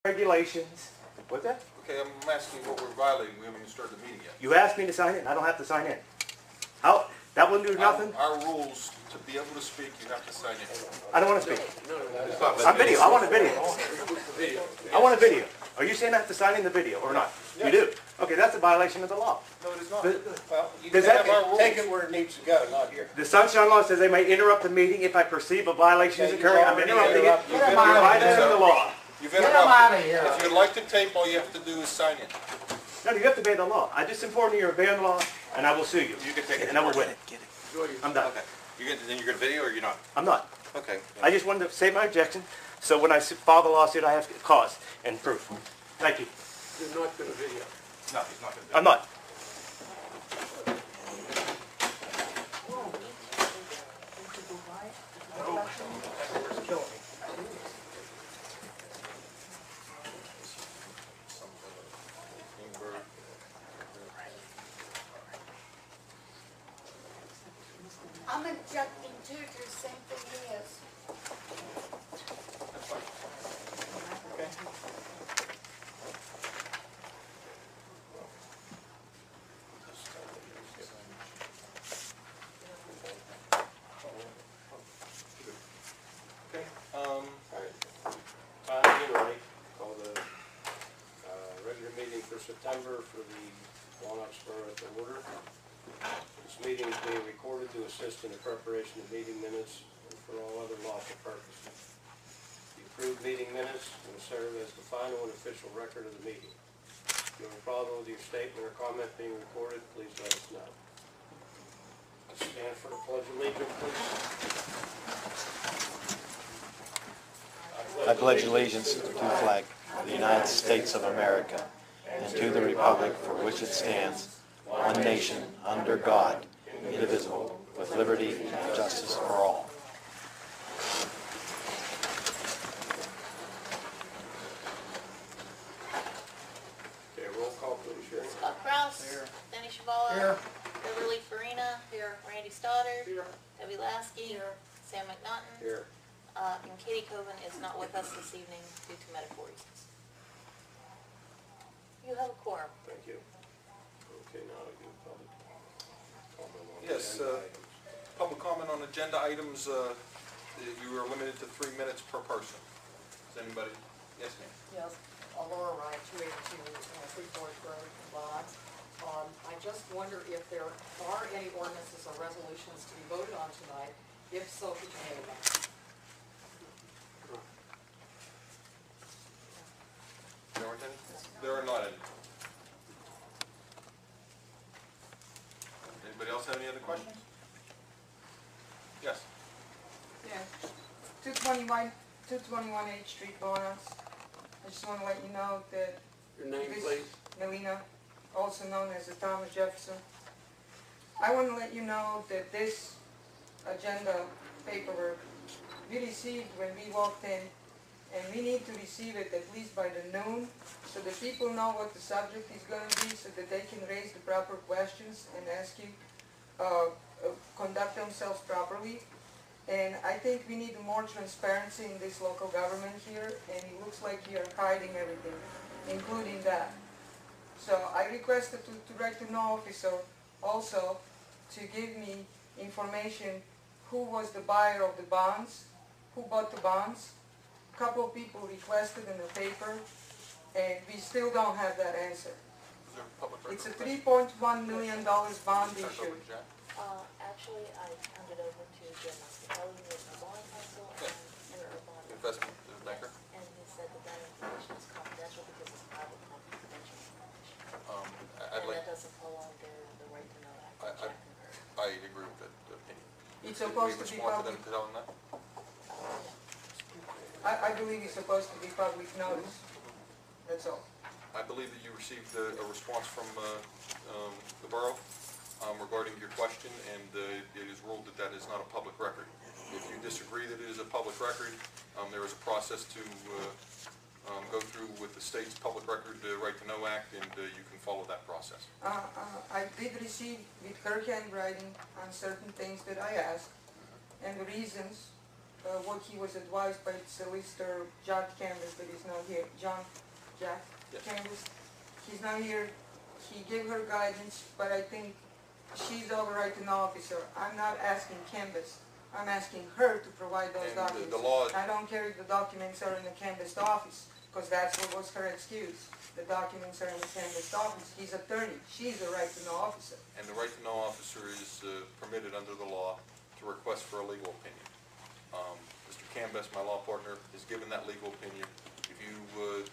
regulations. What's that? Okay, I'm asking what we're violating. We haven't even started the meeting yet. You asked me to sign in. I don't have to sign in. How? That wouldn't do nothing? Our rules, to be able to speak, you have to sign in. I don't want to speak. I'm video. I want a video. I want a video. Are you saying I have to sign in the video or not? You do? Okay, that's a violation of the law. No, it is not. Well, you Does can that have our rules. Take it where it needs to go, not here. The Sunshine Law says they may interrupt the meeting if I perceive a violation is Okay, occurring. I'm you've interrupting already it. interrupted. You're violating the law. You've Get them out of here. If you'd like to tape, all you have to do is sign in. No, you have to obey the law. I just informed you you're obeying the law, and I will sue you. You can take it. And I will win. I'm done. Okay. Then you're going to video or you're not? I'm not. Okay. I just wanted to say my objection, so when I file the lawsuit, I have cause and proof. Thank you. You're not going to video. No, he's not going to. I'm not. I'm objecting too to the same thing he is. Okay. Call the regular meeting for September for the Blawnox Borough to order. This meeting is being recorded to assist in the preparation of meeting minutes and for all other lawful purposes. The approved meeting minutes will serve as the final and official record of the meeting. If you have a problem with your statement or comment being recorded, please let us know. Let's stand for the Pledge of Allegiance, please. I pledge allegiance to the flag of the United States of America and to the republic for which it stands, one nation, under God, indivisible, with liberty and justice for all. Okay, roll call, please, Sharon. Scott Kraus. Here. Denny Chavala. Here. Beverly Farina. Here. Randy Stoddard. Here. Debbie Lasky. Here. Sam McNaughton. Here. And Katie Coven is not with us this evening due to medical reasons. You have a quorum. Thank you. Okay, now I do public comment on Yes, agenda items. public comment on agenda items, you are limited to 3 minutes per person. Does anybody? Yes, ma'am. Yes, Laura Ryan, 282 Freeport Road, Blawnox. I just wonder if there are any ordinances or resolutions to be voted on tonight. If so, could you name them? There aren't any? There are not any. Anybody else have any other questions? Yes. Yeah, 221 H Street, Blawnox. I just want to let you know that Your name, this please. Melina, also known as the Thomas Jefferson. I want to let you know that this agenda paperwork we received when we walked in, and we need to receive it at least by the noon, so that people know what the subject is going to be, so that they can raise the proper questions and ask you, conduct themselves properly. And I think we need more transparency in this local government here, and it looks like you're hiding everything, including that. So I requested to write to no officer also to give me information who was the buyer of the bonds, who bought the bonds. A couple of people requested in the paper, and we still don't have that answer. Is there a public record? It's a $3.1 million bond issue. Actually, I turned it over to Jim Mascatelli with the Blawnox Council and Interurban. Investment banker? And he said that that information is confidential because it's private confidential information. I'd And like, that doesn't fall under the right to know act. I agree with that opinion. It's supposed to be Can we respond to public. them to tell them that? I believe it's supposed to be public notice. That's all. I believe that you received a response from the borough regarding your question, and it is ruled that that is not a public record. If you disagree that it is a public record, there is a process to go through with the state's Public Record Right to Know Act, and you can follow that process. I did receive with her handwriting on certain things that I asked, and the reasons what he was advised by solicitor Jack Canvas, but he's not here. Jack Yes. Canvas, he's not here. He gave her guidance, but I think she's the overriding officer. I'm not asking Canvas. I'm asking her to provide those And documents. the law, I don't care if the documents are in the Canvas office, because that's what was her excuse. The documents are in the Canvas office. He's attorney. She's the right-to-know officer. and the right to know officer is permitted under the law to request for a legal opinion. Mr. Canvas, my law partner, has given that legal opinion. If you would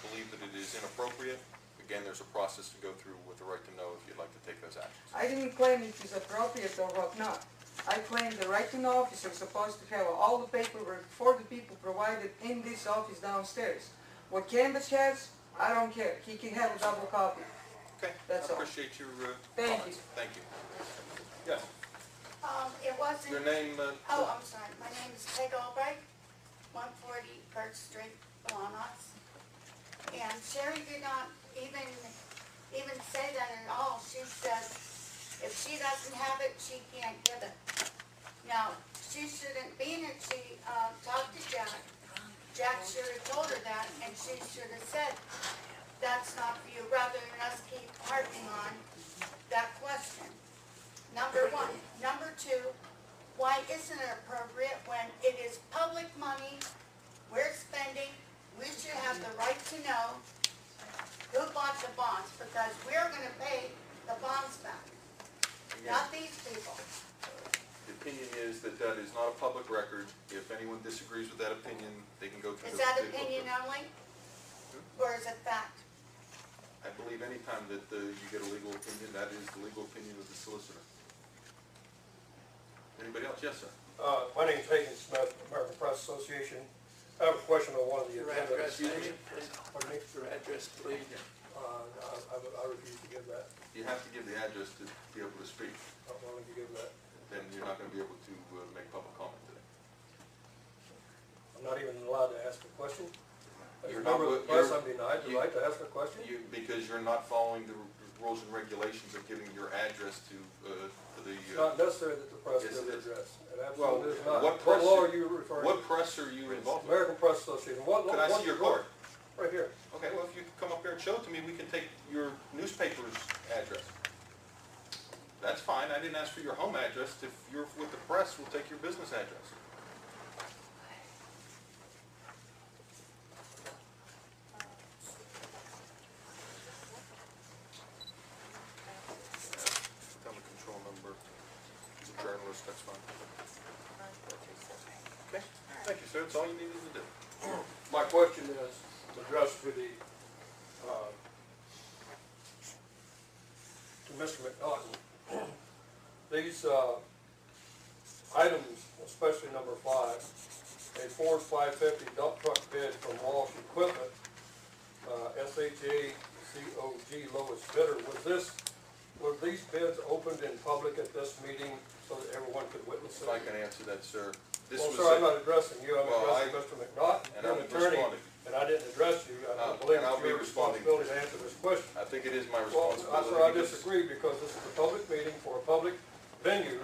believe that it is inappropriate, again, there's a process to go through with the right to know if you'd like to take those actions. I didn't claim it is appropriate or whatnot. I claim the right-to-know officer is supposed to have all the paperwork for the people provided in this office downstairs. What Canvas has, I don't care. He can have a double copy. Okay, That's I all. appreciate your Thank comments. you. Thank you. Yes, It wasn't. your name, Oh, I'm sorry. My name is Peg Albright, 140 Birch Street, Blawnox. And Sherry did not even say that at all. She said if she doesn't have it, she can't give it. Now, she shouldn't, being that she talked to Jack, Jack should have told her that, and she should have said, that's not for you, rather than us keep harping on that question. Number one. Number two, why isn't it appropriate when it is public money we're spending? We should have the right to know who bought the bonds, because we're gonna pay the bonds back, not these people. the opinion is that that is not a public record. If anyone disagrees with that opinion, they can go through Is the... that opinion only, or is it fact? I believe any time that you get a legal opinion, that is the legal opinion of the solicitor. Anybody else? Yes, sir. My name's Hagan Smith, American Press Association. I have a question on one of the Your agendas. address, please. Pardon me? Your address, please. I refuse to give that. You have to give the address to be able to speak. I'm willing to give that. Then you're not going to be able to make public comment today. I'm not even allowed to ask a question. As a You're member not- of the press, you're- I'm denied the right to ask a question. Because you're not following the rules and regulations of giving your address to the... It's not necessary that the press Yes, give it the is. address. It Well, absolutely is not. what What press- law are you referring to? What press are you involved with? American Press Association. What law? Could I see your card? Right here. Okay, well, if you could come up here and show it to me, we can take your newspaper's address. That's fine, I didn't ask for your home address. If you're with the press, we'll take your business address. Tell the control number. He's a journalist, that's fine. Okay, thank you, sir, that's all you needed to do. My question is addressed to Mr. McNaughton. These items, especially number 5, a Ford 550 dump truck bid from Walsh Equipment, SHA-COG lowest bidder. Were these bids opened in public at this meeting so that everyone could witness it? If I can answer that, sir. This Well, was sir, I'm not addressing you, I'm Well, addressing Mr. McNaughton, and you're I'm an attorney, responding. and I didn't address you. I And believe I'll it's be your responding. responsibility to answer this question. I think it is my Well, responsibility. sir, I because- disagree, because this is a public meeting for a public venue,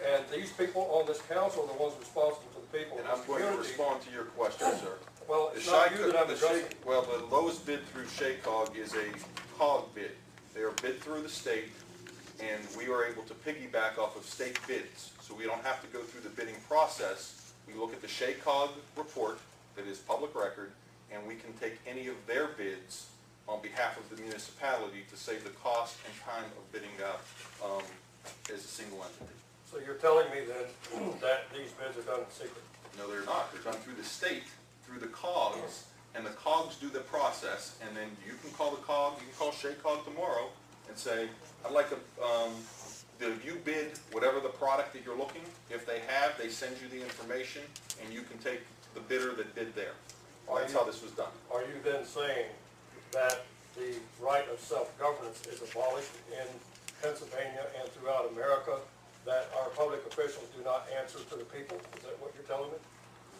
and these people on this council are the ones responsible to the people in And I'm this going to community. respond to your question, sir. Well, The it's not Chi- you that I'm the addressing. Chi- Well, the lowest bid through SHACOG is a COG bid. They are bid through the state, and we are able to piggyback off of state bids. So we don't have to go through the bidding process. We look at the SHACOG report that is public record, and we can take any of their bids on behalf of the municipality to save the cost and time of bidding out as a single entity. So you're telling me then that these bids are done in secret? No, they're not. They're done through the state, through the COGS, and the COGS do the process, and then you can call the COG, you can call SHACOG tomorrow and say, I'd like a, you bid whatever the product that you're looking. If they have, they send you the information, and you can take the bidder that bid there. That's how this was done. Are you then saying that the right of self-governance is abolished in Pennsylvania and throughout America, that our public officials do not answer to the people? Is that what you're telling me?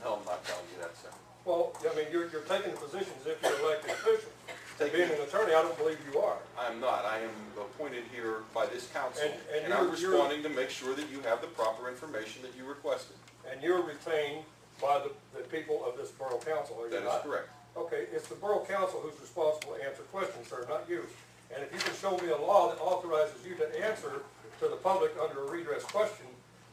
No, I'm not telling you that, sir. Well, I mean, you're taking the position as if you're an elected official. Taking- Being an attorney, I don't believe you are. I am not. I am appointed here by this council, And and I'm you're- responding to make sure that you have the proper information that you requested. And you're retained by the people of this borough council, are you That is not? correct. Okay, it's the borough council who's responsible to answer questions, sir, not you. And if you can show me a law that authorizes you to answer to the public under a redress question,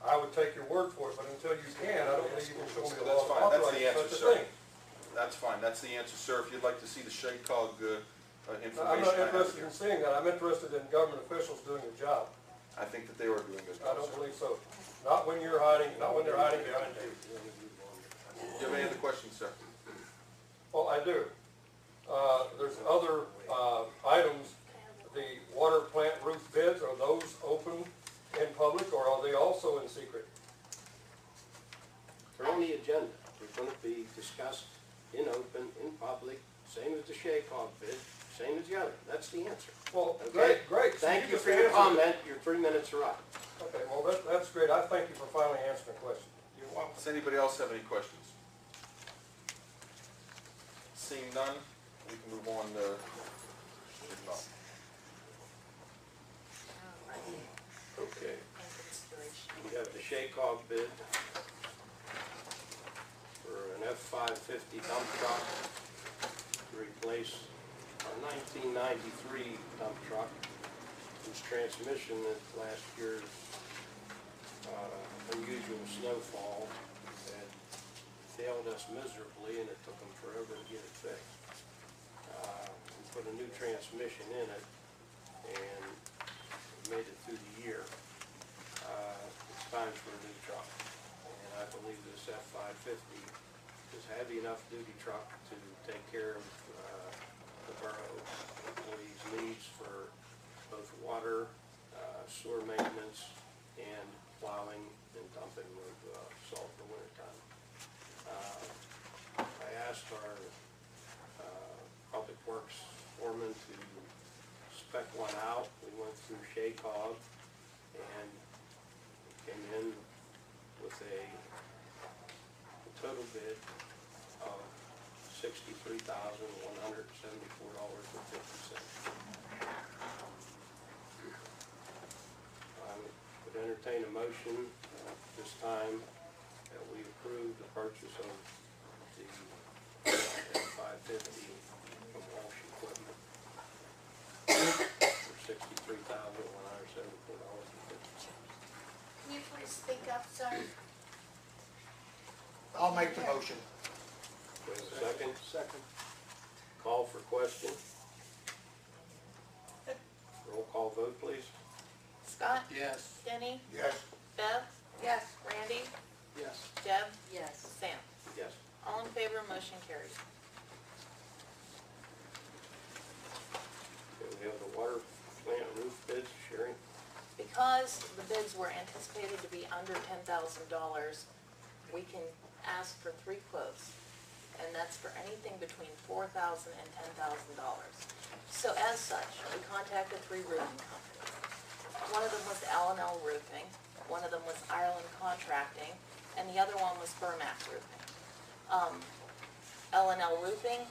I would take your word for it, but until you can, I don't believe you can show me a That's law fine. that That's the authorizes answer, such a sir. thing. That's fine, that's the answer, sir. If you'd like to see the SHACOG information. I'm not I have it interested here. in seeing that, I'm interested in government officials doing their job. I think that they are doing this. I don't believe so. Not when you're hiding, not when they're hiding behind you. Do you have any other questions, sir? Well, I do. There's other items, the water plant roof bids, are those open in public or are they also in secret? They're on the agenda. They're going to be discussed in open, in public, same as the SHACOG bid, same as the other. That's the answer. Well, Okay? great. So Thank you just for your answered it. comment. Your 3 minutes are up. Okay, well, that's great. I thank you for finally answering the question. You're welcome. Does anybody else have any questions? Seeing none, we can move on to. Okay. We have the SHACOG bid for an F-550 dump truck to replace a 1993 dump truck whose transmission at last year's unusual snowfall had failed us miserably and it took them forever to get it fixed. We put a new transmission in it and made it through the year. It's time for a new truck. And I believe this F-550 is a heavy enough duty truck to take care of the borough employees' needs for both water, sewer maintenance, and plowing and dumping of salt in the wintertime. I asked our Public Works foreman to spec one out. We went through SHACOG and came in with a total bid of $63,174.50. I would entertain a motion this time that we approve the purchase of the F-550 from Walsh Equipment for $63,174.50. Can you please speak up, sir? I'll make the motion. Do we have a second? Second. Call for question. Roll call vote, please. Scott? Yes. Denny? Yes. Bev? Yes. Randy? Yes. Deb? Yes. Sam? Yes. All in favor, motion carries. Okay, we have the water plant roof bids, Sherry. Because the bids were anticipated to be under $10,000, we can ask for 3 quotes. And that's for anything between $4,000 and $10,000. So as such, we contacted 3 roofing companies. One of them was L&L Roofing, one of them was Ireland Contracting, and the other one was Burmax Roofing. L&L Roofing,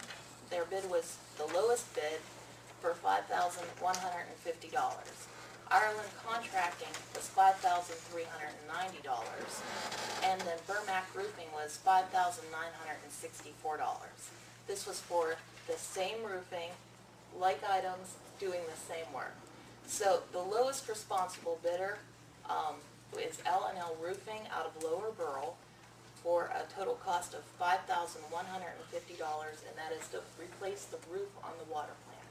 their bid was the lowest bid for $5,150. Ireland Contracting was $5,390, and then Burmac Roofing was $5,964. This was for the same roofing, like items, doing the same work. So the lowest responsible bidder is L&L Roofing out of Lower Borough for a total cost of $5,150, and that is to replace the roof on the water plant.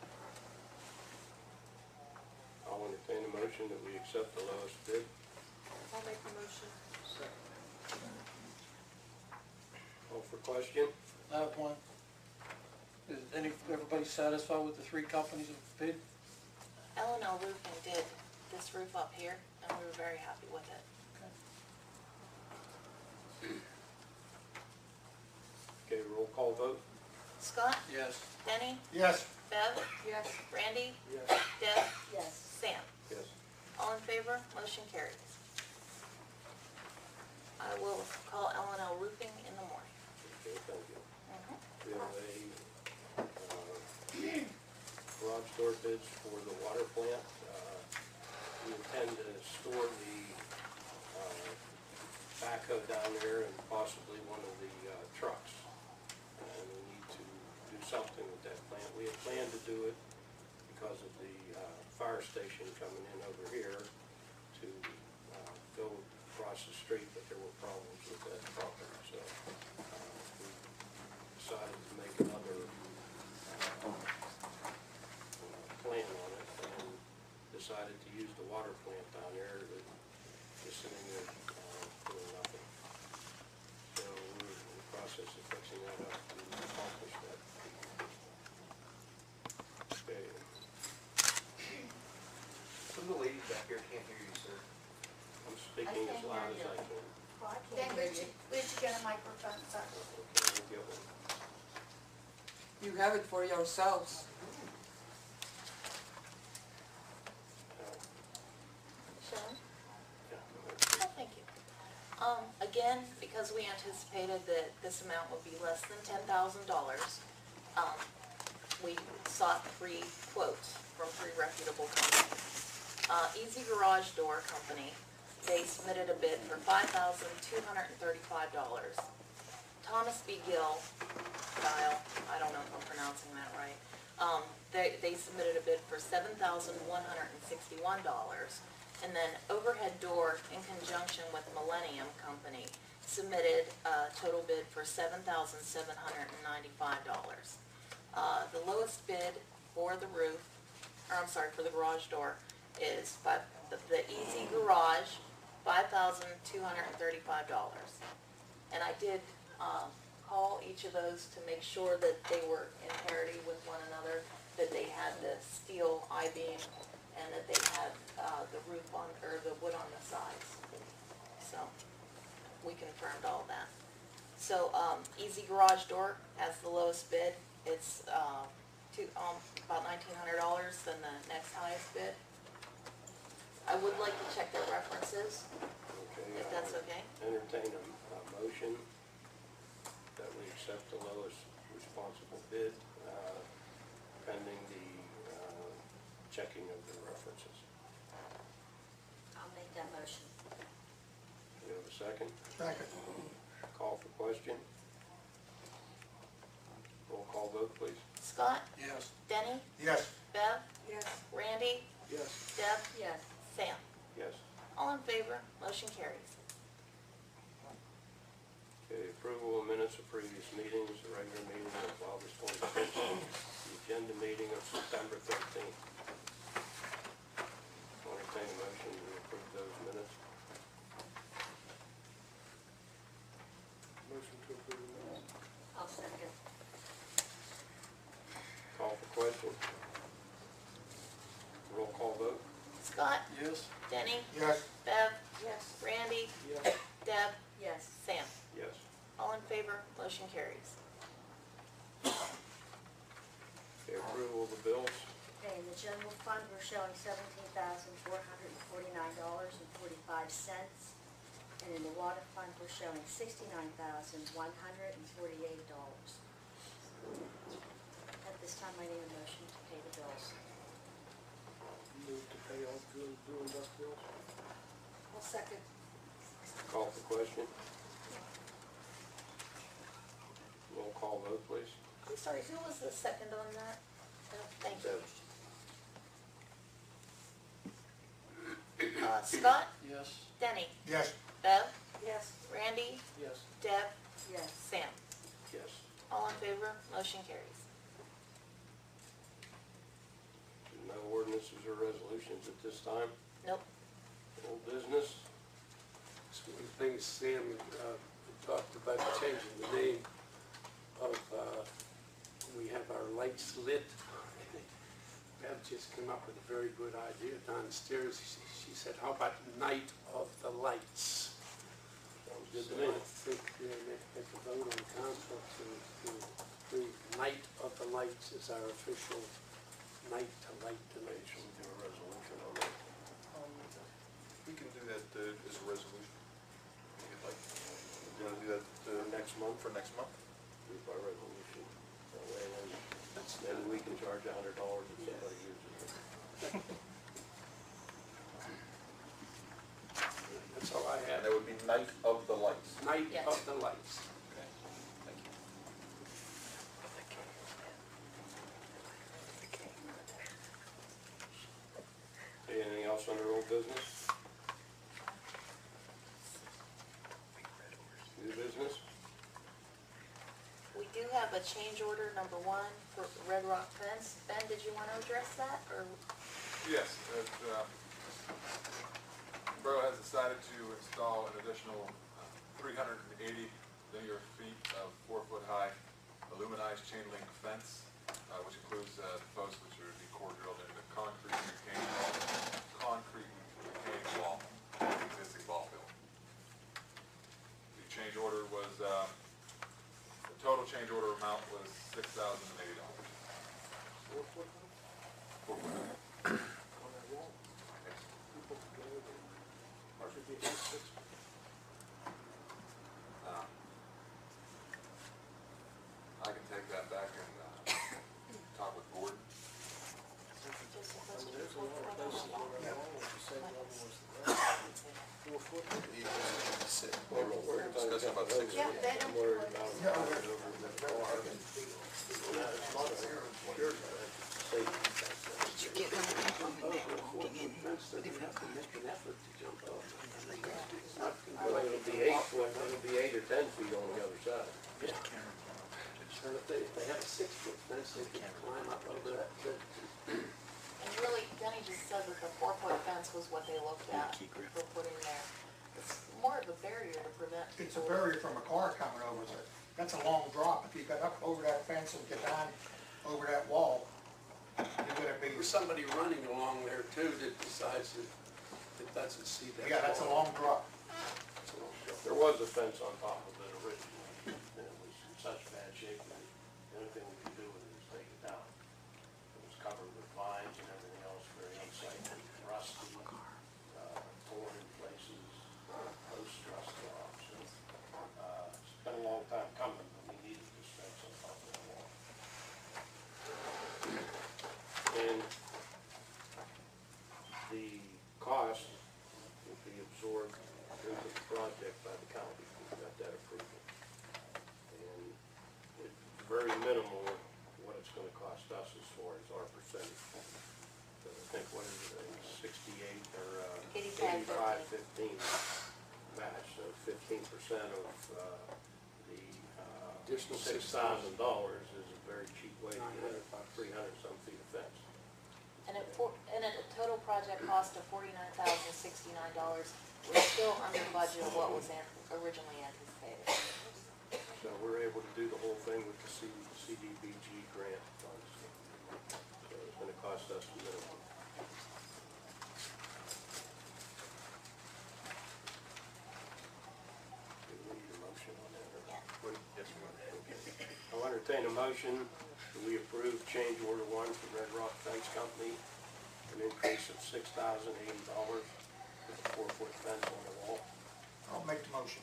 I'll entertain a motion that we accept the lowest bid. I'll make the motion. Call for question. I have one. Is everybody satisfied with the 3 companies that bid? L&L Roofing did this roof up here, and we were very happy with it. Okay, roll call vote. Scott? Yes. Denny? Yes. Bev? Yes. Randy? Yes. Deb? Yes. Sam? Yes. All in favor? Motion carries. I will call L&L Roofing in the morning. Okay, thank you. Mhm. We have a garage door bids for the water plant. We intend to store the backhoe down there and possibly one of the trucks. And we need to do something with that plant. We had planned to do it because of the fire station coming in over here to go across the street, but there were problems with that property. So we decided to make another plan on it and decided to use the water plant down there that is sitting there doing nothing. So we're in the process of fixing that up to accomplish that. Okay. Some of the ladies back here can't hear you, sir. I'm speaking as loud as I can. Then we should get a microphone, sir. Okay, we'll get one. You have it for yourselves. Sharon? Yeah, go ahead. Oh, thank you. Again, because we anticipated that this amount would be less than $10,000, we sought 3 quotes from 3 reputable companies. Easy Garage Door Company, they submitted a bid for $5,235. Thomas B. Gill, Dial, I don't know if I'm pronouncing that right, they submitted a bid for $7,161. And then Overhead Door, in conjunction with Millennium Company, submitted a total bid for $7,795. The lowest bid for the roof, or I'm sorry, for the garage door, is the Easy Garage, $5,235. And I did call each of those to make sure that they were in parity with one another, that they had the steel I-beam, and that they had the roof on, or the wood on the sides. So we confirmed all that. So Easy Garage Door has the lowest bid. It's about $1,900 than the next highest bid. I would like to check their references, Okay, if that's okay. Entertain a motion that we accept the lowest responsible bid pending the checking of the references. I'll make that motion. Do you have a second? Second. Call for question. Roll call vote, please. Scott? Yes. Denny? Yes. Bev? Yes. Randy? Yes. Deb? Yes. Sam? Yes. All in favor, motion carries. Okay, approval of minutes of previous meetings, the regular meeting of August 26th, the agenda meeting of September 13th. I'll entertain a motion to approve those minutes. Motion to approve the minutes. I'll second. Call for question. Roll call vote. Scott? Yes. Denny? Yes. Bev? Yes. Randy? Yes. Deb? Yes. Sam? Yes. All in favor, motion carries. Okay, approval of the bills. Okay, in the general fund, we're showing $17,449.45. And in the water fund, we're showing $69,148. At this time, I need a motion to pay the bills. Move to pay all due and dust bills. I'll second. Call for question. Roll call vote, please. I'm sorry, who was the second on that? Thank you. Scott? Yes. Denny? Yes. Bev? Yes. Randy? Yes. Deb? Yes. Sam? Yes. All in favor, motion carries. No ordinances or resolutions at this time. Nope. Old business. One of the things Sam talked about changing the name of, we have our lights lit. Bev just came up with a very good idea downstairs. She said, how about Night of the Lights? Sounds good So to me. I think at the vote on council to approve Night of the Lights is our official night to light the nation. Do a resolution on that. We can do that as a resolution, if you'd like. You want to do that Next month? for next month? Do it by resolution. That way then we can charge $100 if somebody uses it. That's all I And had. that would be Night of the Night Yes. of the lights. Okay, thank you. Anything else under old business? New business? We do have a change order number 1 for Red Rock Fence. Ben, did you want to address that, or? Yes, Borough has decided to install an additional 380 linear feet of 4-foot-high aluminized chain link fence, which includes the posts which are the core drilled into the concrete retaining wall of the existing ball field. The change order was, the total change order amount was $6,080. 4 foot? 4 foot. I can take that back and talk with Gordon. Discussing about 6 Yeah, they don't. Well, it'll be 8 foot, it'll be 8 or 10 feet on the other side. And if they have a 6-foot fence, they can climb up over that. And really, Denny just said that the 4-foot fence was what they looked at for putting there. It's more of a barrier to prevent It's a people. barrier from a car coming over, so that's a long drop. If you got up over that fence and get down over that wall, you're gonna be, There's somebody running along there too that decides that doesn't see that. yeah, that's a long drop. It's a long shot. There was a fence on top of it originally, and it was in such bad shape that the only thing we could do with it is take it down. It was covered with vines and everything else, very unsightly, rusty, torn in places, posts rusted off. So, it's been a long time coming, but we needed this fence on top of the wall. And the cost will be absorbed into the project by the county. We've got that approval. And it's very minimal what it's gonna cost us as far as our percentage. So I think, what is it, 68 or 85-15 match, so 15% of the Additional $6,000 is a very cheap way to get 300-some feet of fence. And a total project cost of $49,069. We're still under budget of what was originally anticipated. So we're able to do the whole thing with the CDBG grant funds. So it's gonna cost us minimal. Do we need a motion on that? or- Yeah. Yes, we will. I'll entertain a motion that we approve change order 1 for Red Rock Fence Company, an increase of $6,080 with a 4-foot fence on the wall. I'll make the motion.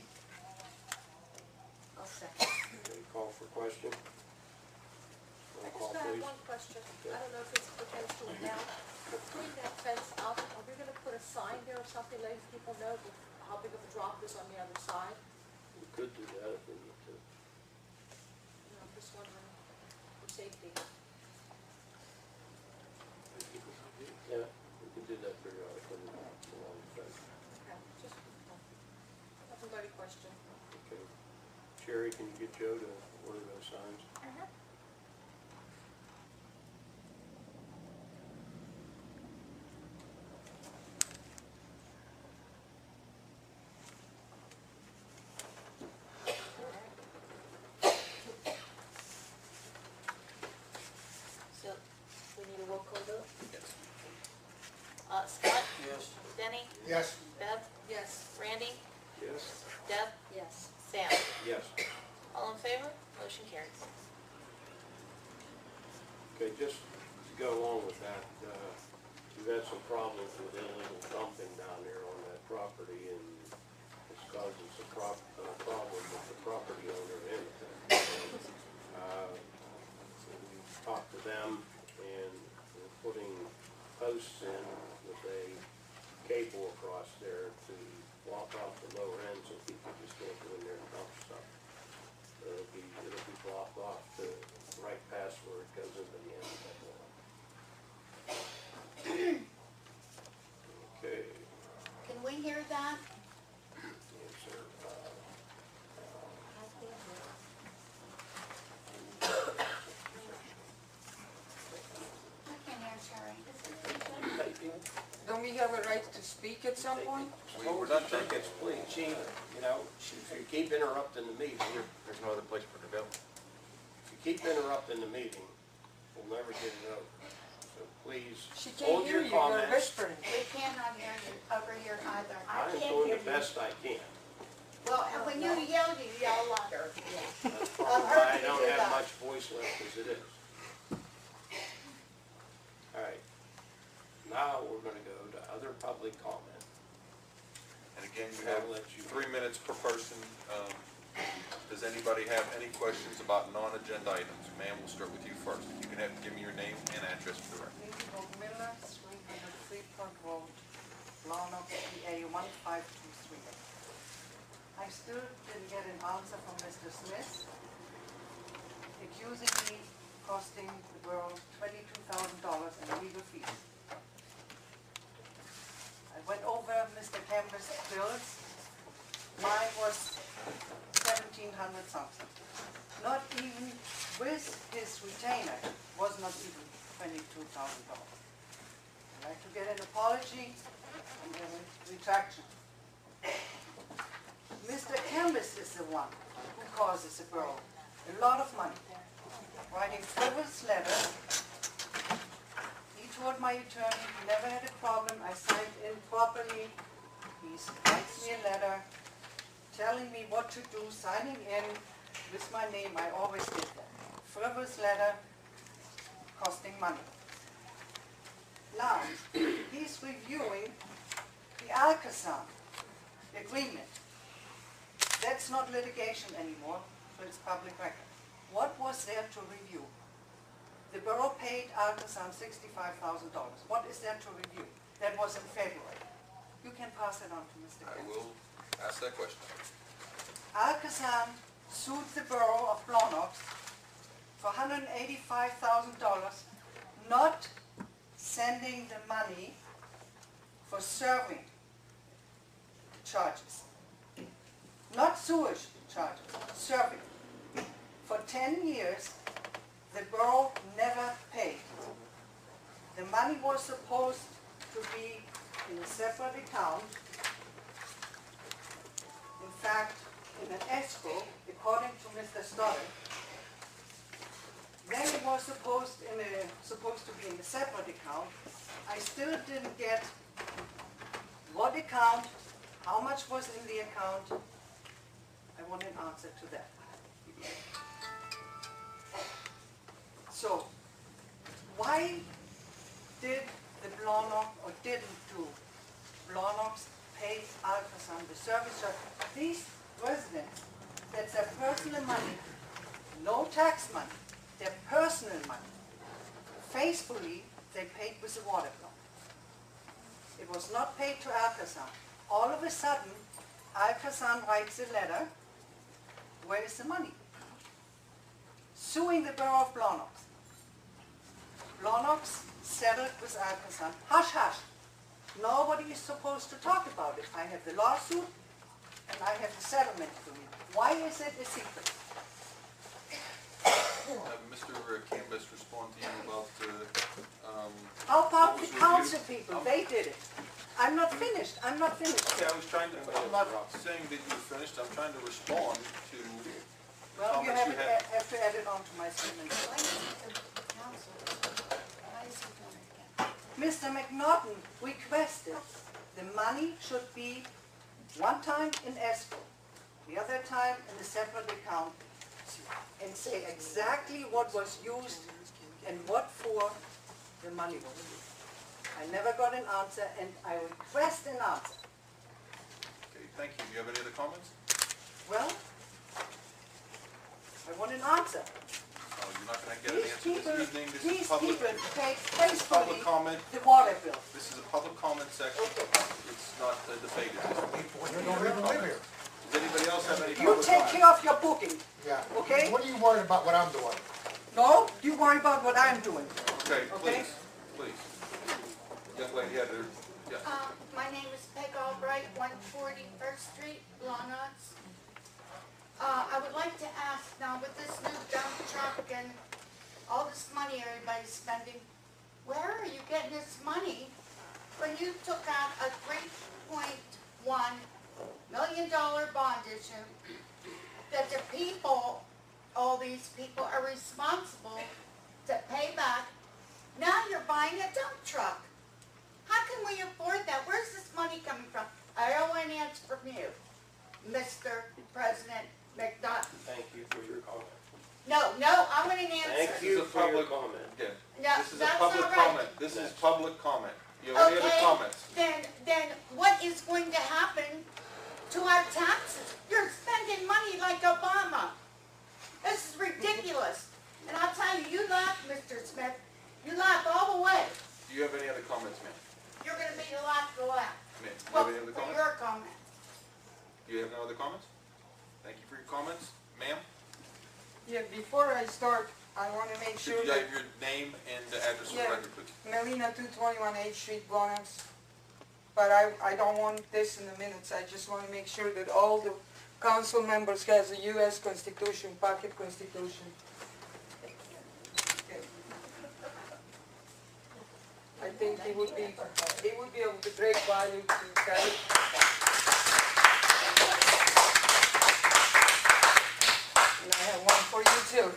I'll second. Okay, call for question. Roll I call, just have please. one question. I don't know if this pertains to it now. Putting that fence up, are we gonna put a sign there or something, letting people know how big of a drop is on the other side? We could do that if we need to. I'm just wondering for safety. Yeah, we can do that periodically along the fence. Okay, just, everybody question. Okay. Sherry, can you get Joe to order those signs? So, we need a roll call vote? Scott? Yes. Denny? Yes, Bev? Yes. Randy? Yes. Deb? Yes. Sam? Yes. All in favor? Motion carries. Okay, just to go along with that, we've had some problems with illegal dumping down there on that property, and it's causing some problem with the property owner and we've talked to them, and we're putting posts in with a cable across there to block off the lower end so people just can't go in there and dump stuff. It'll be blocked off to right past where it goes into the end of that wall. Okay. Can we hear that? Yes, sir. I can't hear Sherry. Don't we have a right to speak at some point? We're not Take its plea, she, you know, if you keep interrupting the meeting, There's no other place for it to go. if you keep interrupting the meeting, we'll never get it over. So please, She can't hold hear your you, you're comments. whispering. We cannot hear you over here either. I'm doing the best I can. Well, and when you yell louder. That's probably why I don't have much voice left as it is. All right. Now we're gonna go to other public comment. And again, you have 3 minutes per person. Does anybody have any questions about non-agenda items? Ma'am, we'll start with you first. You can give me your name and address for the record. Miller, 303 Front Road, Blawnox, PA 15238. I still didn't get an answer from Mr. Smith, accusing me costing the borough $22,000 in legal fees. I went over Mr. Campbell's bills. Mine was $1,700 something. Not even with his retainer was not even $22,000. I'd like to get an apology and a retraction. Mr. Campbell is the one who causes the borough a lot of money, writing frivolous letters. He told my attorney he never had a problem, I signed in properly. He writes me a letter telling me what to do, signing in with my name, I always did that. Frivolous letter costing money. Now, he's reviewing the Alcazar agreement. That's not litigation anymore, so it's public record. What was there to review? The borough paid Alcazar $65,000. What is there to review? That was in February. You can pass it on to Mr. I Campbell. will ask that question. Alcazar sued the borough of Blawnox for $185,000, not sending the money for serving charges. Not sewage charges, serving. For 10 years, the borough never paid. The money was supposed to be in a separate account. In fact, in an escrow, according to Mr. Stoddard. Then it was supposed to be in a separate account. I still didn't get what account, how much was in the account. I want an answer to that. So, why did the Blawnox, or didn't do Blawnox pay Alcazar the service charge? These residents, that's their personal money, no tax money, their personal money. Faithfully, they paid with the water bill. It was not paid to Alcazar. All of a sudden, Alcazar writes a letter, where is the money? Suing the borough of Blawnox. Blawnox settled with Alcazar. Hush, hush. Nobody is supposed to talk about it. I have the lawsuit, and I have the settlement agreement. Why is it a secret? Mr. Canvas, respond to you about How about what was the council reviewed? people? They did it. I'm not finished. I'm not finished. Okay, I'm not saying that you're finished, I'm trying to respond to Well, you comments you had. have to add it on to my statement. Mr. McNaughton requested the money should be one time in escrow, the other time in a separate account, and say exactly what was used and what for the money was used. I never got an answer, and I request an answer. Okay, thank you. Do you have any other comments? Well, I want an answer. You're I'm not gonna get an answer this evening. This is These public, people pay public faithfully comment. the water bill. This is a public comment section. It's not a debate at this point. You don't even live here. Does anybody else have any You public take comment? care of your booking, Yeah. okay? What are you worried about what I'm doing? No, you worry about what I'm doing. Okay, Okay. please. Young lady had her, yeah. My name is Peg Albright, 140 First Street, Blawnox. I would like to ask now, with this new dump truck and all this money everybody's spending, where are you getting this money when you took out a $3.1 million bond issue that the people, all these people are responsible to pay back? Now you're buying a dump truck. How can we afford that? Where's this money coming from? I don't want an answer from you, Mr. President McDonough. Thank you for your comment. No, I want an answer. Thank you for your comment. Yeah. No, This is a that's public all right. comment. This is public comment. You have any other Okay, comments? then what is going to happen to our taxes? You're spending money like Obama. This is ridiculous. And I'll tell you, you laugh, Mr. Smith. You laugh all the way. Do you have any other comments, ma'am? You're going to be the last to laugh. Ma'am, do you Well, have any other for comments? your comment. Do you have no other comments? Thank you for your comments. Ma'am, Yeah, before I start, I want to make could sure you that have your name and address for the Yeah. record, please? Melina 221 H Street, Blawnox. But I don't want this in the minutes. I just want to make sure that all the council members has a U.S. Constitution, pocket Constitution. Okay. I think it would be of the great value to have it. And I have one for you too.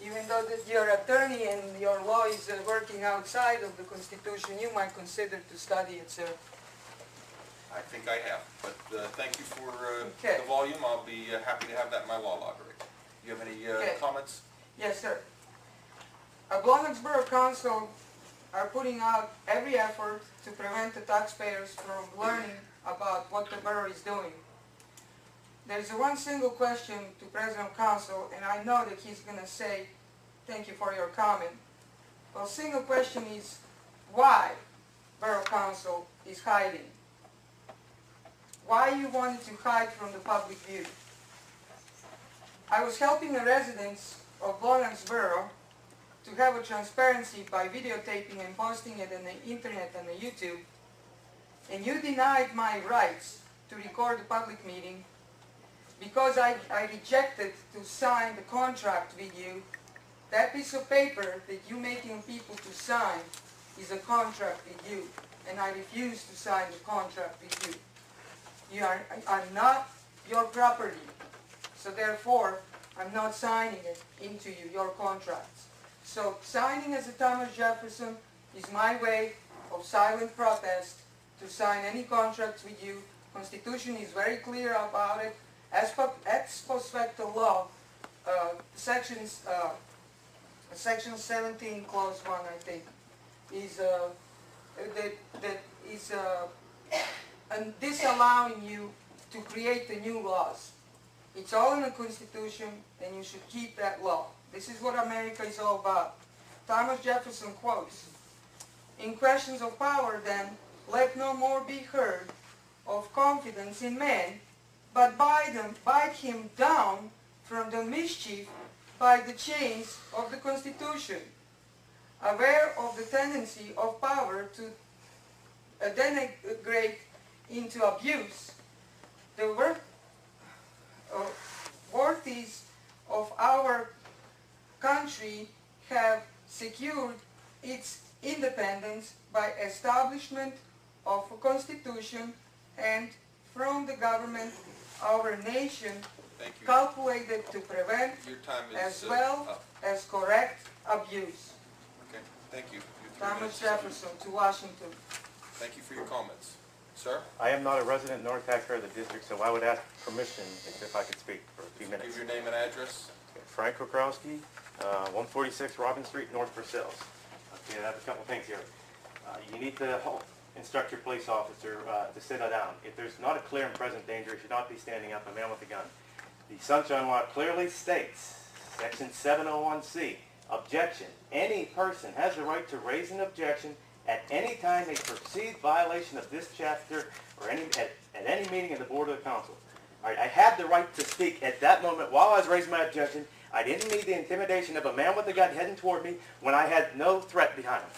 Even though that you're attorney and your law is working outside of the Constitution, you might consider to study it, sir. I think I have, but thank you for Okay. the volume. I'll be happy to have that in my law library. Do you have any Okay. comments? Yes, sir. Blawnox Borough Council are putting out every effort to prevent the taxpayers from learning about what the borough is doing. There's one single question to President Council, and I know that he's going to say, thank you for your comment. Well, single question is, why Borough Council is hiding? Why you wanted to hide from the public view? I was helping the residents of Blawnox Borough to have a transparency by videotaping and posting it on the internet and the YouTube, and you denied my rights to record the public meeting because I rejected to sign the contract with you. That piece of paper that you're making people to sign is a contract with you, and I refuse to sign the contract with you. I'm not your property, so therefore I'm not signing it into you, your contracts. So signing as a Thomas Jefferson is my way of silent protest to sign any contracts with you. Constitution is very clear about it. Ex post facto law, section 17, clause 1, I think, is that is disallowing you to create the new laws. It's all in the Constitution, and you should keep that law. This is what America is all about. Thomas Jefferson quotes, "In questions of power, then, let no more be heard of confidence in man, but bite him down from the mischief by the chains of the Constitution. Aware of the tendency of power to degenerate into abuse, the worthies of our country have secured its independence by establishment of a constitution and from the government our nation calculated to prevent Your time is as well up. as correct abuse." Okay, thank you. Your 3 Thomas minutes. Jefferson to Washington. Thank you for your comments. Sir, I am not a resident nor taxpayer of the district, so I would ask permission if I could speak for a few minutes. give your name and address. Frank Kokrowski, 146 Robin Street, North Versailles. Okay, I have a couple things here. You need to instruct your police officer to sit down. If there's not a clear and present danger, he should not be standing up, a man with a gun. The Sunshine Law clearly states, Section 701C, Objection. Any person has the right to raise an objection at any time a perceived violation of this chapter or at any meeting of the Board of the Council. All right, I had the right to speak at that moment while I was raising my objection. I didn't need the intimidation of a man with a gun heading toward me when I had no threat behind him.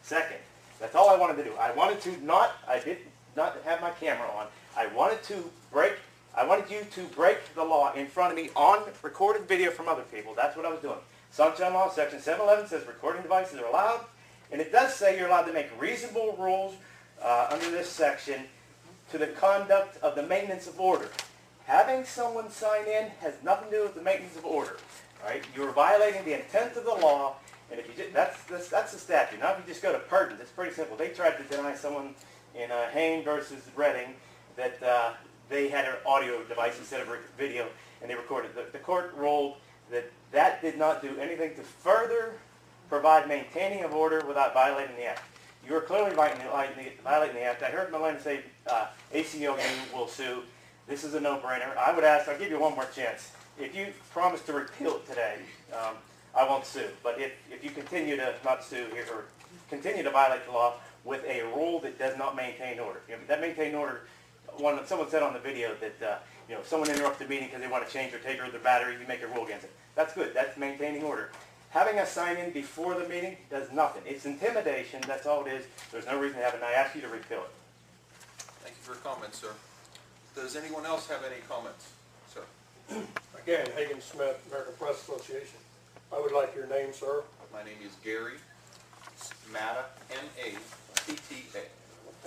Second, that's all I wanted to do. I did not have my camera on. I wanted you to break the law in front of me on recorded video from other people. That's what I was doing. Sunshine Law, Section 711 says recording devices are allowed, and it does say you're allowed to make reasonable rules under this section to the conduct of the maintenance of order. Having someone sign in has nothing to do with the maintenance of order. All right? You're violating the intent of the law, and if you just, that's the statute. Now, if you just go to pardons, it's pretty simple. They tried to deny someone in Hain versus Reading that they had an audio device instead of video, and they recorded. The court ruled that that did not do anything to further provide maintaining of order without violating the act. You are clearly violating the act. I heard Melinda say ACLU will sue. This is a no-brainer. I would ask, I'll give you one more chance. If you promise to repeal it today, I won't sue. But if you continue to not sue here, or continue to violate the law with a rule that does not maintain order, that maintain order, someone said on the video that if someone interrupts the meeting because they want to change or take their battery, you make a rule against it. That's good. That's maintaining order. Having us sign in before the meeting does nothing. It's intimidation. That's all it is. There's no reason to have it, and I ask you to repeal it. Thank you for your comments, sir. Does anyone else have any comments, sir? Again, Hagan Smith, American Press Association. I would like your name, sir. My name is Gary Matta, M-A-T-T-A.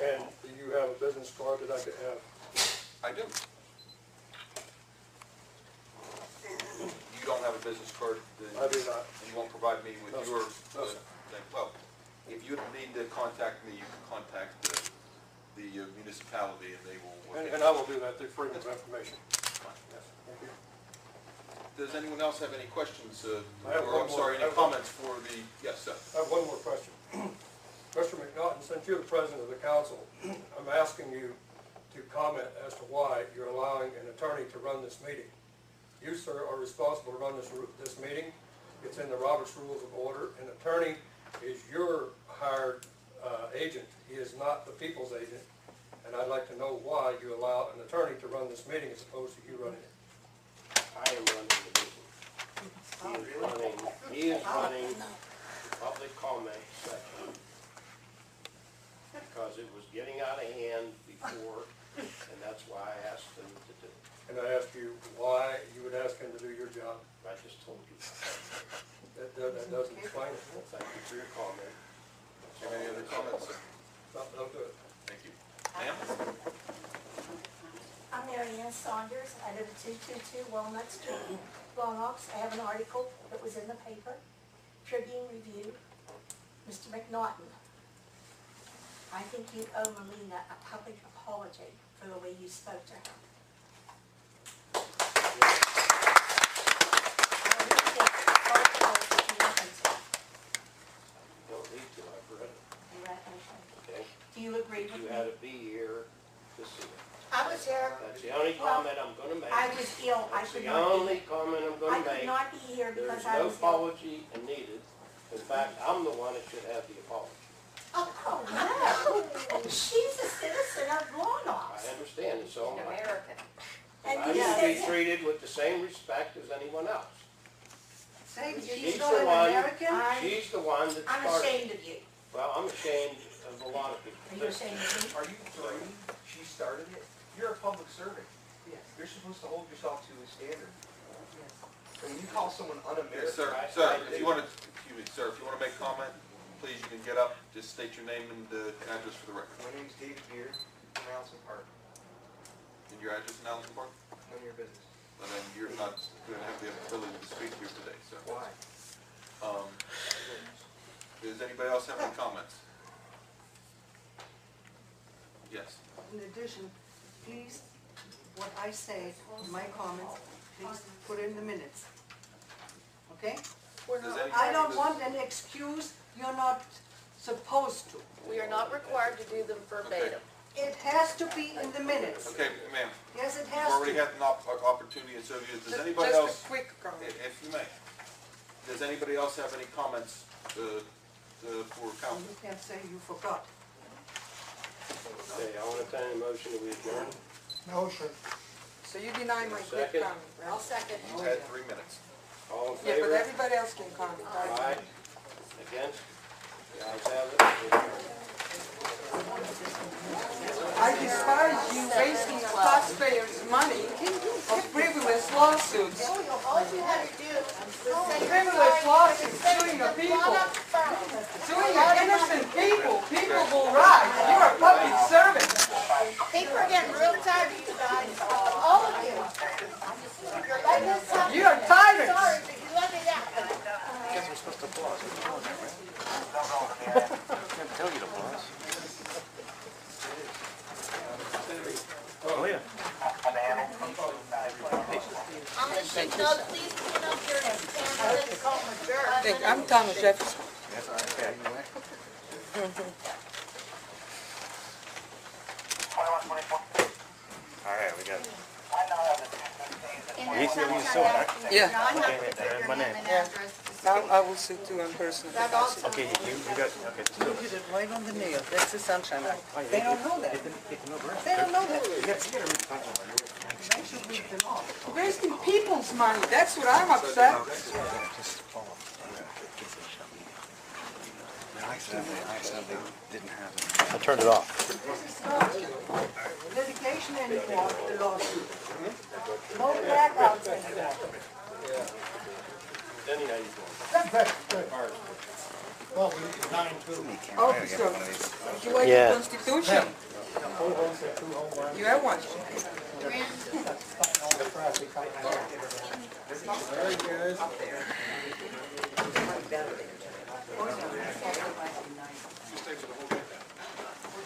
And do you have a business card that I could have? I do. You don't have a business card? I do not. And you won't provide me with your No, sir. thing? Well, if you need to contact me, you can contact the municipality and they will work it And I will do that through Freedom of Information. Yes, thank you. Does anyone else have any questions, I have one more. any comments for the, yes, sir? I have one more question. Mr. McNaughton, since you're the president of the council, I'm asking you to comment as to why you're allowing an attorney to run this meeting. You, sir, are responsible to run this meeting. It's in the Robert's Rules of Order. An attorney is your hired agent. He is not the people's agent. And I'd like to know why you allow an attorney to run this meeting as opposed to you running it. I am running the meeting. He is running the public comment section because it was getting out of hand before, and that's why I asked him to do it. And I asked you why you would ask him to do your job. I just told you. That doesn't explain it. Well, thank you for your comment. Do you have any other comments, sir? Don't do it. Thank you. Ma'am? I'm Mary Ann Saunders. I live at 222 Walnut Street, Blawnox. I have an article that was in the paper, Tribune Review. Mr. McNaughton, I think you owe Melina a public apology for the way you spoke to her. Don't need to, I've read it. You read it? Okay? Do you agree with You me? had to be here to see it. I was here. That's the only comment I'm gonna make. I was ill. I That's could the not only be. comment I'm I gonna could make. not be here because There's I no was ill. apology needed. In fact, I'm the one that should have the apology. Oh, no. She's a citizen of Blawnox. I understand, and so am I. American. And I you should be said, treated with the same respect as anyone else. Say, She's she's the not an one, American? she's the one that I'm started. ashamed of you. Well, I'm ashamed of a lot of people. Are you ashamed of me? Are you three? She started it? You're a public servant. Yes. You're supposed to hold yourself to a standard. Yes. When you call someone un-American. Yes, sir. Sir, if you want to, excuse me, sir, if you want to make comment, please, you can get up, just state your name and address for the record. My name's David Beard from Allison Park. And your address in Allen Park? None of your business. And then you're not going to have the ability to speak here today, sir. Why? Does anybody else have any comments? Yes. In addition, please, what I say, my comments, please put in the minutes. Okay? Does any- I don't want an excuse, you're not supposed to. We are not required to do them verbatim. It has to be in the minutes. Okay, ma'am, Yes, it you've has already to. had an opportunity, and so does anybody Just else? a quick comment. If you may. Does anybody else have any comments for council? You can't say you forgot. Okay, I'll entertain a motion to adjourn. Motion. So you deny my quick Second. comment, right? I'll second. You had 3 minutes. All in Yeah, but favor? everybody else can comment. Aye. Against? The ayes have it. Adjourned. I despise you wasting taxpayers' money on frivolous lawsuits. All you had to do was say you're Frivolous sorry. lawsuits suing the people. Suing the innocent people. People will rise. You're a public servant. People are getting real tired of you guys, all of you. You're letting us have. You are tyrants. Sorry, but you let it happen. I guess we're supposed to applause. We're doing that, right? I can't tell you to applause. Oh, yeah. I'm gonna shoot, no, please put up your candidates. I'm Thomas Jefferson. That's all right. Okay, you know All right, we got it. You see what you saw, right? Yeah. No, I have to put your my name name. and address. I will sue too in person. That also. Okay, you got, okay, just do it. did it right on the nail. That's the Sunshine Act. Oh, yeah, They don't know that. They don't know that. They should read the law. Wasting people's money. That's what I'm upset. I turned it off. This is not litigation anymore, the lawsuit. No blackouts anymore. Denny, how you doing? That's good. Well, we need 9-2. Officer, you like Yeah. the Constitution? You have one. Very good.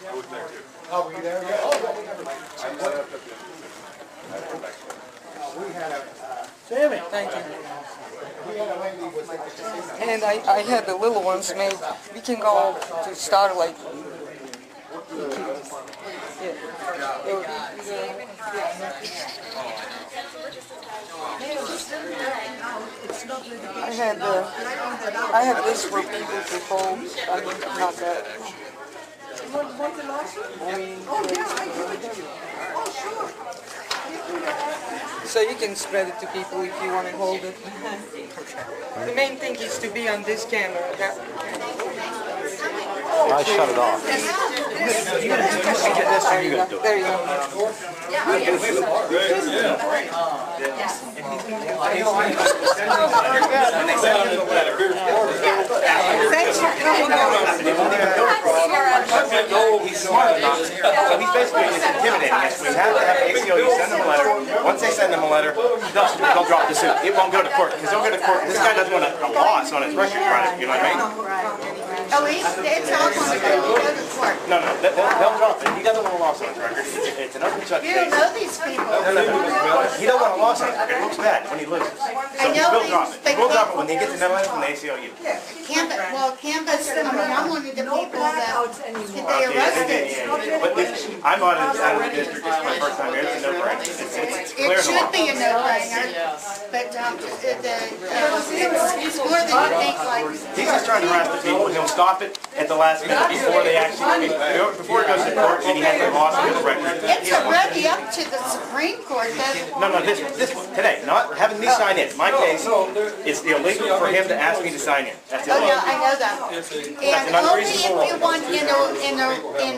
I was there too. Oh, were you there? Yeah. Oh, never mind. We had a, Sammy. Thank you. We had a lady with And I had the little ones made. We can go to Starlight. Yeah. It would be, I had this for people to hold. I mean, not that. Want the lawsuit? Oh, yeah, I give it to you. Oh, sure. So you can spread it to people if you want to hold it. The main thing is to be on this camera. I shut it off. You gotta get this or you gotta do it. There you go. Thanks for coming He's smart enough, so he's basically just intimidating us. We have to have ACLU send them a letter. Once they send them a letter, they'll drop the suit. It won't go to court, because they'll go to court. This guy doesn't want a loss on his record, right? You know what I mean? Oh, it's all going to go to court. No, they'll drop it. He doesn't want a loss on his record. It's an open shut You don't case. know these people. He don't want a loss on his record. It looks bad when he loses. So he will drop it. He will drop it when they get the memo from the ACLU. Canvas, I mean, I'm one of the people that they arrested. But this, I'm out of the district. This is my first time here. It's a no-brainer. It's clear It in the law. should be a no-brainer, but it's more than you think, like. He's just trying to harass the people, and he'll stop it at the last minute before they actually, before it goes to court, and he has a loss on his record. It's already up to the Supreme Court, No, this one, today, not having me sign in. My case is illegal for him to ask me to sign in. That's oh yeah, illegal. I know that. And only if you want, in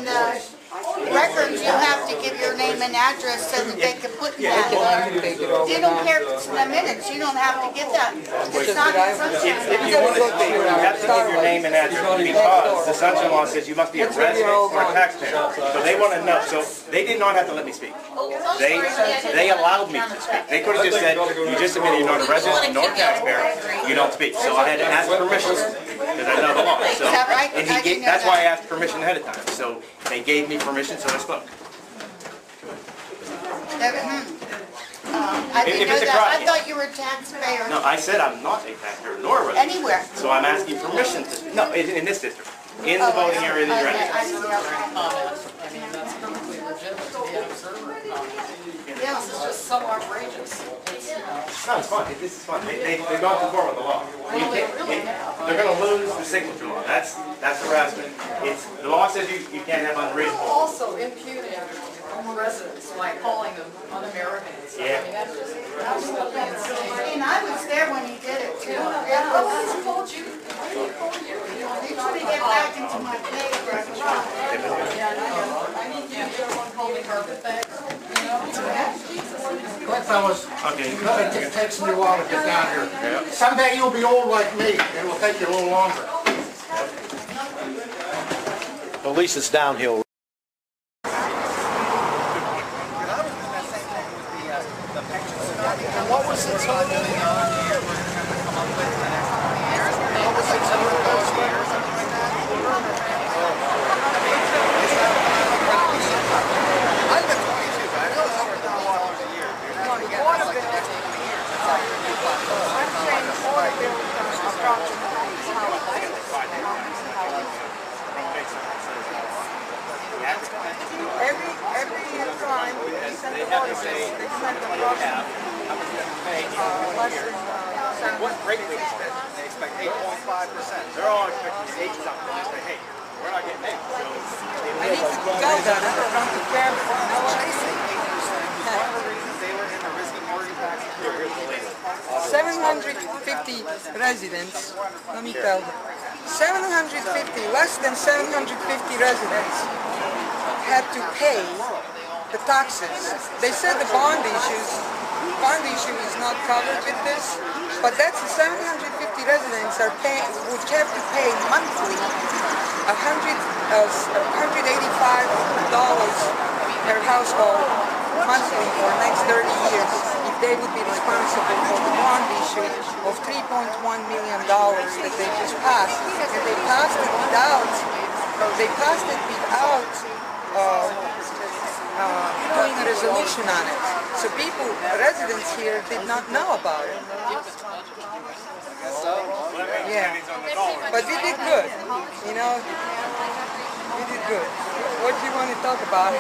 the records, you have to give your name and address so that they can put that. You don't care if it's in the minutes, you don't have to give that. It's not in sunshine. If you want to stay, you have to give your name and address because the sunshine law says you must be a resident or a taxpayer. So they want to know. So they did not have to let me speak. They allowed me to speak. They could have just said, you just admitted you're not a resident nor a taxpayer, you don't speak. So I had to ask permission because I know the law. So, and that's why I asked permission ahead of time. So they gave me permission, so I spoke. I didn't know that. I thought you were a taxpayer. No, I said I'm not a taxpayer nor a resident. Anywhere. So I'm asking permission to, no, in this district, in the voting area that you're in. This is just so outrageous. No, it's fun. This is fun. They've gone too far with the law. You can't, they're going to lose the signature law. That's harassment. The law says you can't have underage polls. Also impugning residents by calling them un-Americans. Yeah. I mean, that's just absolutely insane. And I was there when he did it too. Oh, he's told you. He told you. He told me to get back into my paper. Yeah, I need you to get one call me carpet bags. You know? Well, fellas, Okay. it takes me a while to get down here. Someday you'll be old like me, and it will take you a little longer. At least it's downhill. What was the total? I've been 22, but I know it's over $1,000 a year. I'm saying the water bill is approximately every time we send the water bill, they send approximately What rate they expect? They expect 8.5%. They're all expecting 8 something. They say, hey, we're not getting 8. I need to go down there around the fair. One of the reasons they were in the risky mortgage tax. 750 residents, let me tell you, 750, less than 750 residents had to pay the taxes. They said the bond issue is not covered with this, but that's the 750 residents are paying, would have to pay monthly $185 per household monthly for the next 30 years if they would be responsible for the bond issue of $3.1 million that they just passed. And they passed it without doing a resolution on it. So people, residents here did not know about it. Yeah, but we did good, you know, we did good. What do you want to talk about?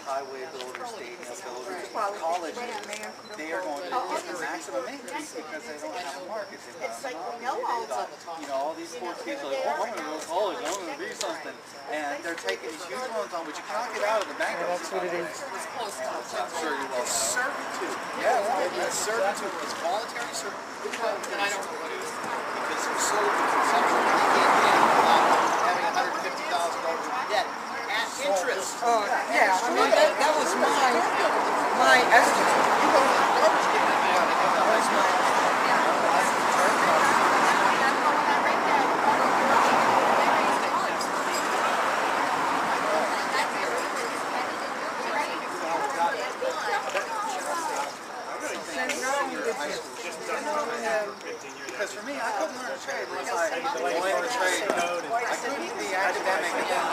Highway builders, stadium builders, college, they are going to get the maximum increase because they don't have a market. All these poor kids are like, oh, I'm going to go to college, I'm going to be something. And they're taking these huge loans on which you cannot get out of the bank. That's what it is. I'm sure you will. It's servitude. Yeah, it's servitude. It's voluntary servitude. And I don't know what it is. Because you're sold to consumption. You can't get it without having $150,000 debt. Interest. Oh, yeah, I mean, that was my estimate. That was my Because for me, I couldn't learn a trade unless I wanted to trade. I couldn't be academic and then